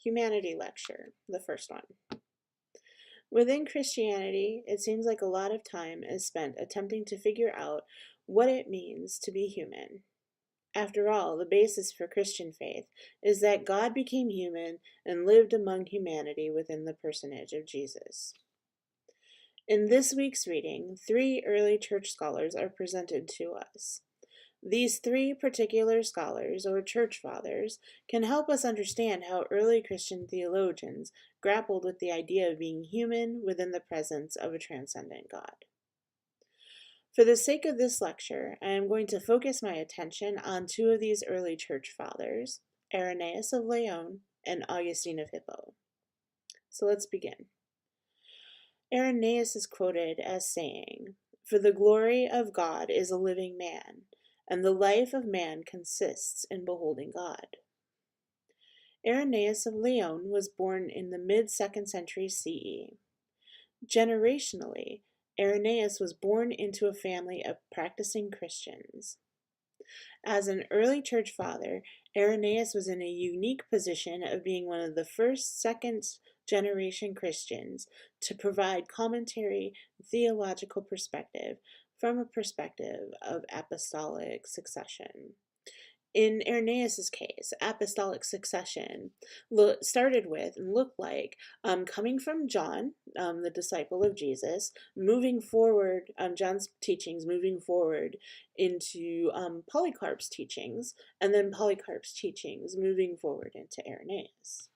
Humanity lecture, the first one. Within Christianity, it seems like a lot of time is spent attempting to figure out what it means to be human. After all, the basis for Christian faith is that God became human and lived among humanity within the personage of Jesus. In this week's reading, 3 early church scholars are presented to us. These 3 particular scholars, or church fathers, can help us understand how early Christian theologians grappled with the idea of being human within the presence of a transcendent God. For the sake of this lecture, I am going to focus my attention on 2 of these early church fathers, Irenaeus of Lyon and Augustine of Hippo. So let's begin. Irenaeus is quoted as saying, "For the glory of God is a living man, and the life of man consists in beholding God." Irenaeus of Lyon was born in the mid-2nd century CE. Generationally, Irenaeus was born into a family of practicing Christians. As an early church father, Irenaeus was in a unique position of being one of the first second-generation Christians to provide commentary, theological perspective from a perspective of apostolic succession. In Irenaeus' case, apostolic succession started with and looked like coming from John, the disciple of Jesus, moving forward, John's teachings moving forward into Polycarp's teachings, and then Polycarp's teachings moving forward into Irenaeus.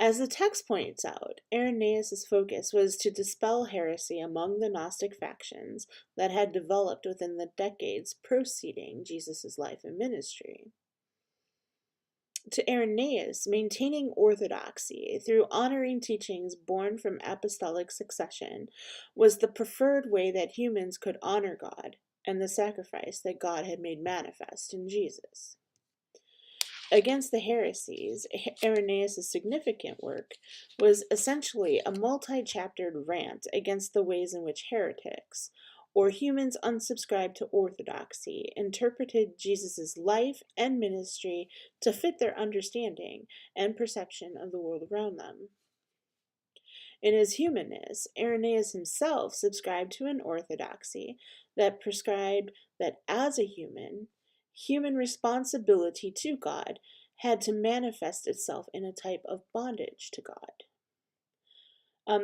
As the text points out, Irenaeus' focus was to dispel heresy among the Gnostic factions that had developed within the decades preceding Jesus' life and ministry. To Irenaeus, maintaining orthodoxy through honoring teachings born from apostolic succession was the preferred way that humans could honor God and the sacrifice that God had made manifest in Jesus. Against the heresies, Irenaeus' significant work was essentially a multi-chaptered rant against the ways in which heretics, or humans unsubscribed to orthodoxy, interpreted Jesus' life and ministry to fit their understanding and perception of the world around them. In his humanness, Irenaeus himself subscribed to an orthodoxy that prescribed that as a human responsibility to God had to manifest itself in a type of bondage to God.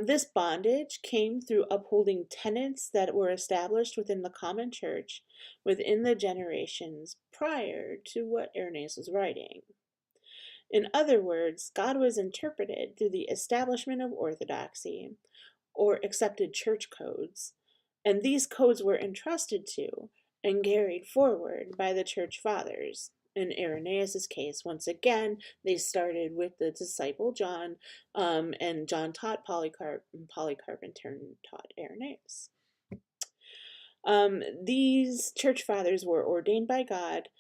This bondage came through upholding tenets that were established within the common church within the generations prior to what Irenaeus was writing. In other words, God was interpreted through the establishment of orthodoxy, or accepted church codes, and these codes were entrusted to and carried forward by the church fathers. In Irenaeus' case, once again, they started with the disciple John, and John taught Polycarp, and Polycarp in turn taught Irenaeus. These church fathers were ordained by God,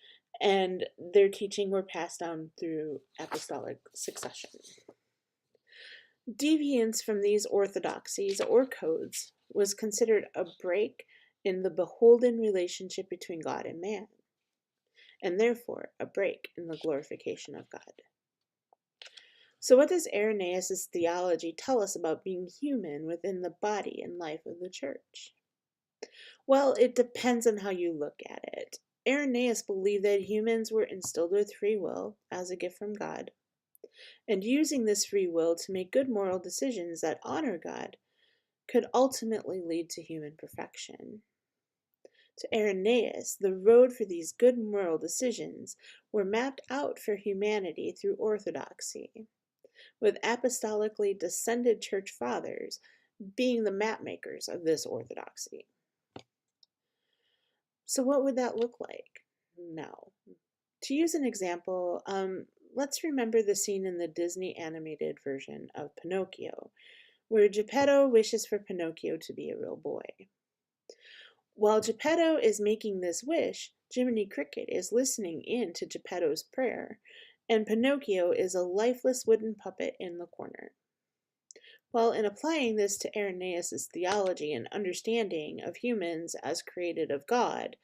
and their teaching were passed down through apostolic succession. Deviance from these orthodoxies or codes was considered a break in the beholden relationship between God and man, and therefore a break in the glorification of God. So what does Irenaeus' theology tell us about being human within the body and life of the church? Well, it depends on how you look at it. Irenaeus believed that humans were instilled with free will as a gift from God, and using this free will to make good moral decisions that honor God could ultimately lead to human perfection. To Irenaeus, the road for these good moral decisions were mapped out for humanity through orthodoxy, with apostolically descended church fathers being the mapmakers of this orthodoxy. So what would that look like? Now, to use an example, let's remember the scene in the Disney animated version of Pinocchio, where Geppetto wishes for Pinocchio to be a real boy. While Geppetto is making this wish, Jiminy Cricket is listening in to Geppetto's prayer, and Pinocchio is a lifeless wooden puppet in the corner. Well, in applying this to Irenaeus' theology and understanding of humans as created of God,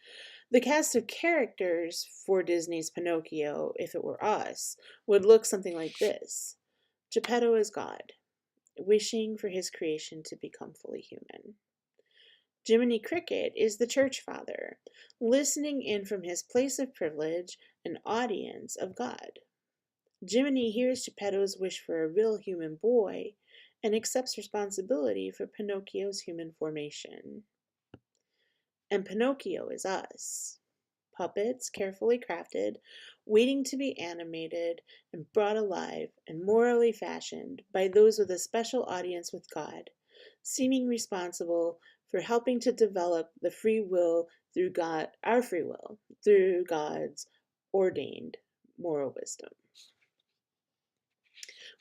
The cast of characters for Disney's Pinocchio, if it were us, would look something like this. Geppetto is God, wishing for his creation to become fully human. Jiminy Cricket is the church father, listening in from his place of privilege, an audience of God. Jiminy hears Geppetto's wish for a real human boy and accepts responsibility for Pinocchio's human formation. And Pinocchio is us. Puppets carefully crafted, waiting to be animated and brought alive and morally fashioned by those with a special audience with God, seeming responsible for helping to develop the free will through God, our free will, through God's ordained moral wisdom.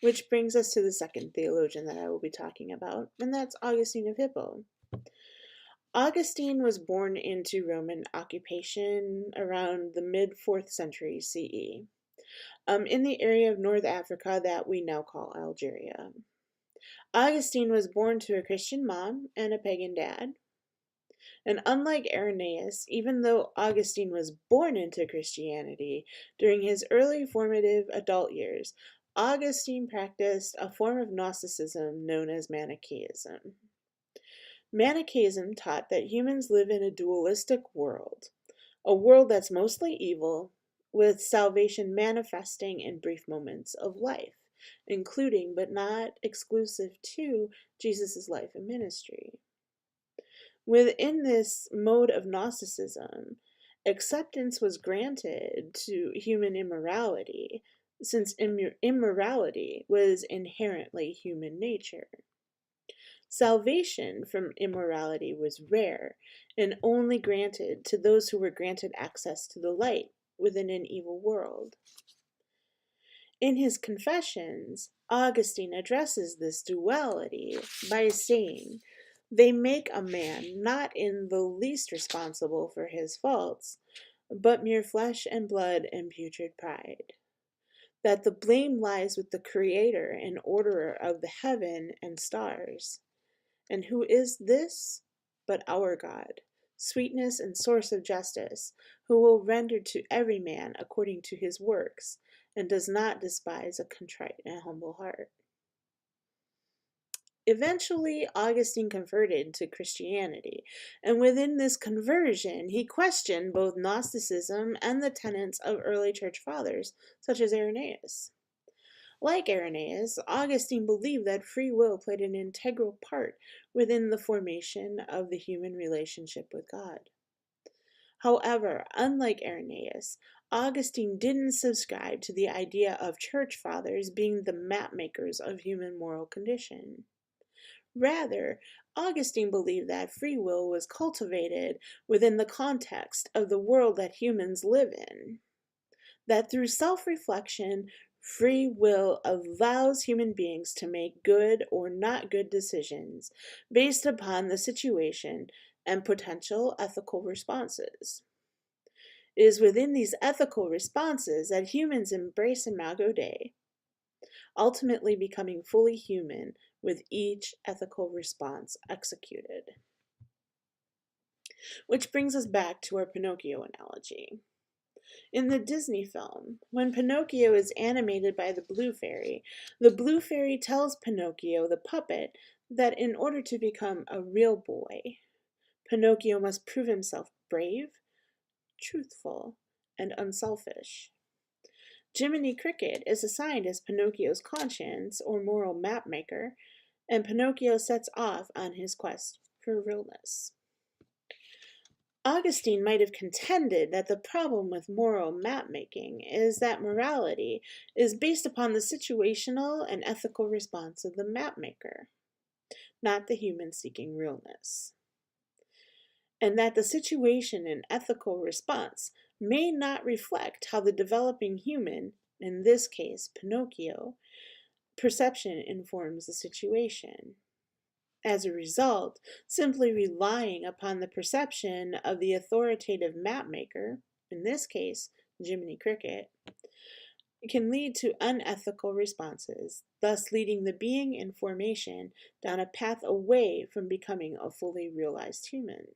Which brings us to the second theologian that I will be talking about, and that's Augustine of Hippo. Augustine was born into Roman occupation around the mid-4th century CE, in the area of North Africa that we now call Algeria. Augustine was born to a Christian mom and a pagan dad. And unlike Irenaeus, even though Augustine was born into Christianity, during his early formative adult years, Augustine practiced a form of Gnosticism known as Manichaeism. Manichaeism taught that humans live in a dualistic world, a world that's mostly evil, with salvation manifesting in brief moments of life, including but not exclusive to Jesus' life and ministry. Within this mode of Gnosticism, acceptance was granted to human immorality, since immorality was inherently human nature. Salvation from immorality was rare and only granted to those who were granted access to the light within an evil world. In his Confessions, Augustine addresses this duality by saying, "They make a man not in the least responsible for his faults, but mere flesh and blood and putrid pride. That the blame lies with the Creator and Orderer of the heaven and stars. And who is this but our God, sweetness and source of justice, who will render to every man according to his works, and does not despise a contrite and humble heart." Eventually, Augustine converted to Christianity, and within this conversion, he questioned both Gnosticism and the tenets of early church fathers, such as Irenaeus. Like Irenaeus, Augustine believed that free will played an integral part within the formation of the human relationship with God. However, unlike Irenaeus, Augustine didn't subscribe to the idea of church fathers being the mapmakers of human moral condition. Rather, Augustine believed that free will was cultivated within the context of the world that humans live in. That through self-reflection, free will allows human beings to make good or not good decisions based upon the situation and potential ethical responses. It is within these ethical responses that humans embrace Imago Dei, ultimately becoming fully human with each ethical response executed. Which brings us back to our Pinocchio analogy. In the Disney film, when Pinocchio is animated by the Blue Fairy tells Pinocchio, the puppet, that in order to become a real boy, Pinocchio must prove himself brave, truthful, and unselfish. Jiminy Cricket is assigned as Pinocchio's conscience or moral mapmaker, and Pinocchio sets off on his quest for realness. Augustine might have contended that the problem with moral map-making is that morality is based upon the situational and ethical response of the map-maker, not the human seeking realness. And that the situation and ethical response may not reflect how the developing human, in this case Pinocchio, perception informs the situation. As a result, simply relying upon the perception of the authoritative mapmaker, in this case Jiminy Cricket, can lead to unethical responses, thus leading the being in formation down a path away from becoming a fully realized human.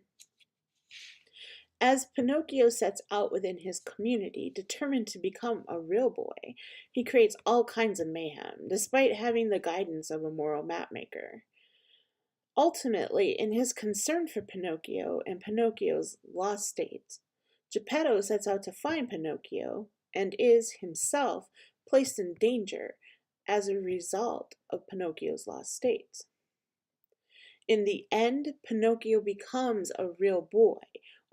As Pinocchio sets out within his community, determined to become a real boy, he creates all kinds of mayhem, despite having the guidance of a moral mapmaker. Ultimately, in his concern for Pinocchio and Pinocchio's lost state, Geppetto sets out to find Pinocchio and is, himself, placed in danger as a result of Pinocchio's lost state. In the end, Pinocchio becomes a real boy,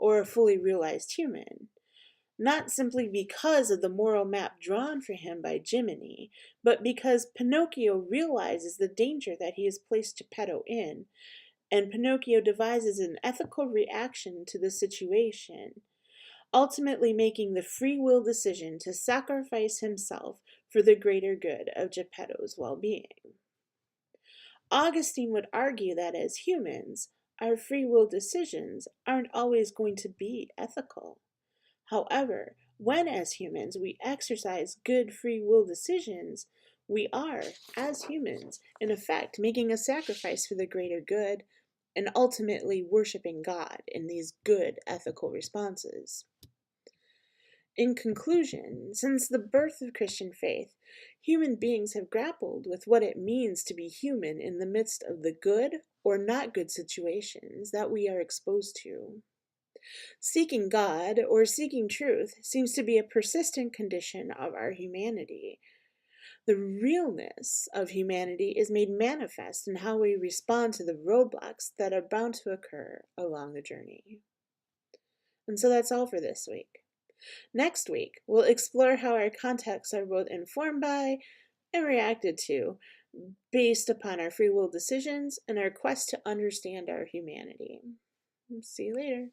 or a fully realized human, not simply because of the moral map drawn for him by Jiminy, but because Pinocchio realizes the danger that he has placed Geppetto in, and Pinocchio devises an ethical reaction to the situation, ultimately making the free will decision to sacrifice himself for the greater good of Geppetto's well-being. Augustine would argue that as humans, our free will decisions aren't always going to be ethical. However, when as humans we exercise good free will decisions, we are, as humans, in effect making a sacrifice for the greater good and ultimately worshiping God in these good ethical responses. In conclusion, since the birth of Christian faith, human beings have grappled with what it means to be human in the midst of the good or not good situations that we are exposed to. Seeking God, or seeking truth, seems to be a persistent condition of our humanity. The realness of humanity is made manifest in how we respond to the roadblocks that are bound to occur along the journey. And so that's all for this week. Next week, we'll explore how our contexts are both informed by and reacted to based upon our free will decisions and our quest to understand our humanity. See you later.